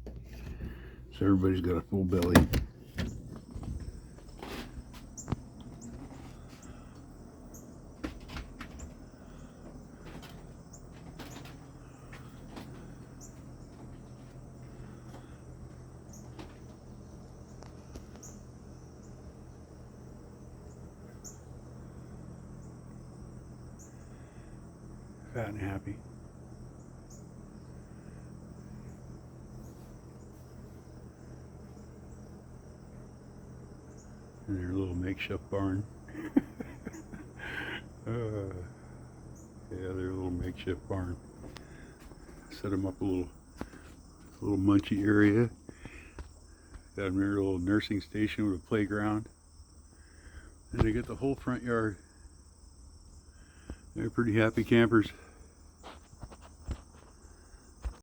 So everybody's got a full belly. Fat and happy. And their little makeshift barn. Yeah, their little makeshift barn. Set them up a little munchy area. Got them near a little nursing station with a playground. And they get the whole front yard. They're pretty happy campers.